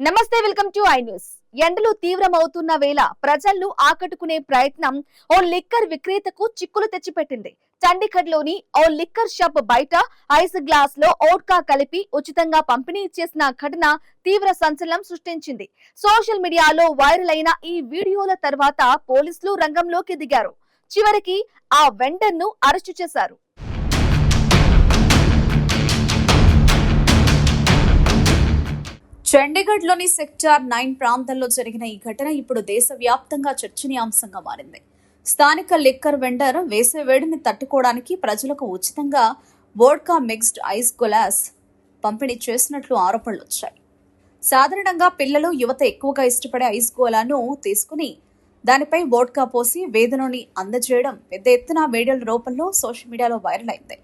నమస్తే, welcome to I news. ఎండలు తీవ్రమవుతున్న వేళ ప్రజలను ఆకట్టుకునే ప్రయత్నం ఓ లిక్కర్ విక్రేతకు చిక్కులు తెచ్చిపెట్టింది. చండీగఢ్ లోని ఓ లిక్కర్ షాప్ బయట ఐస్ గ్లాస్ లో ఓడ్కా కలిపి ఉచితంగా పంపిణీ చేసిన ఘటన తీవ్ర సంచలనం సృష్టించింది. సోషల్ మీడియాలో వైరల్ అయిన ఈ వీడియోల తర్వాత పోలీసులు రంగంలోకి దిగారు. చివరికి ఆ వెండర్ ను అరెస్టు చేశారు. చండీగఢ్లోని సెక్టార్ 9 ప్రాంతంలో జరిగిన ఈ ఘటన ఇప్పుడు దేశవ్యాప్తంగా చర్చనీయాంశంగా మారింది. స్థానిక లిక్కర్ వెండర్ వేసే వేడిని తట్టుకోవడానికి ప్రజలకు ఉచితంగా వోడ్కా మిక్స్డ్ ఐస్ గ్లాస్ పంపిణీ చేసినట్లు ఆరోపణలు వచ్చాయి. సాధారణంగా పిల్లలు, యువత ఎక్కువగా ఇష్టపడే ఐస్ గోలాను తీసుకుని దానిపై వోడ్కా పోసి వేదనని అందజేయడం పెద్ద ఎత్తున వీడియోల రూపంలో సోషల్ మీడియాలో వైరల్ అయింది.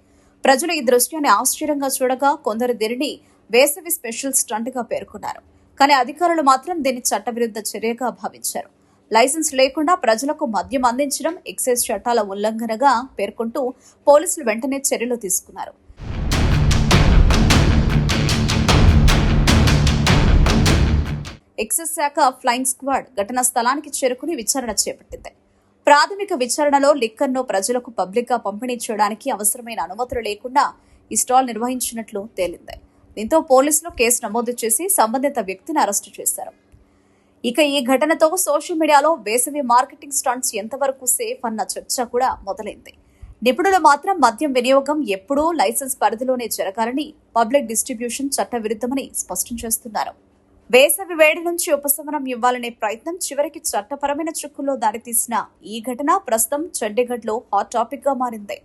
ప్రజలు ఈ దృశ్యాన్ని ఆశ్చర్యంగా చూడగా కొందరు దీనిని వేసవి స్పెషల్ స్టంట్ గా పేర్కొన్నారు. కానీ అధికారులు మాత్రం దీన్ని చట్టవిరుద్ధ చర్యగా భావించారు. లైసెన్స్ లేకుండా ప్రజలకు మద్యం అందించడం ఎక్సైజ్ చట్టాల ఉల్లంఘనగా పేర్కొంటూ పోలీసులు వెంటనే చర్యలు తీసుకున్నారు. ఎక్సైజ్ శాఖ ఫ్లయింగ్ స్క్వాడ్ ఘటనా స్థలానికి చేరుకుని విచారణ చేపట్టింది. ప్రాథమిక విచారణలో లిక్కర్ను ప్రజలకు పబ్లిక్ గా పంపిణీ చేయడానికి అవసరమైన అనుమతులు లేకుండా ఈ స్టాల్ నిర్వహించినట్లు తేలింది. దీంతో పోలీసులు కేసు నమోదు చేసి సంబంధిత వ్యక్తిని అరెస్టు చేశారు. ఇక ఈ ఘటనతో సోషల్ మీడియాలో వేసవి మార్కెటింగ్ స్టంట్స్ ఎంతవరకు సేఫ్ అన్న చర్చ కూడా మొదలైంది. నిపుణులు మాత్రం మద్యం వినియోగం ఎప్పుడూ లైసెన్స్ పరిధిలోనే జరగాలని, పబ్లిక్ డిస్ట్రిబ్యూషన్ చట్టవిరుద్ధమని స్పష్టం చేస్తున్నారు. వేసవి వేడి నుంచి ఉపశమనం ఇవ్వాలనే ప్రయత్నం చివరికి చట్టపరమైన చిక్కుల్లో దారితీసిన ఈ ఘటన ప్రస్తుతం చండీగఢ్లో హాట్ టాపిక్ గా మారింది.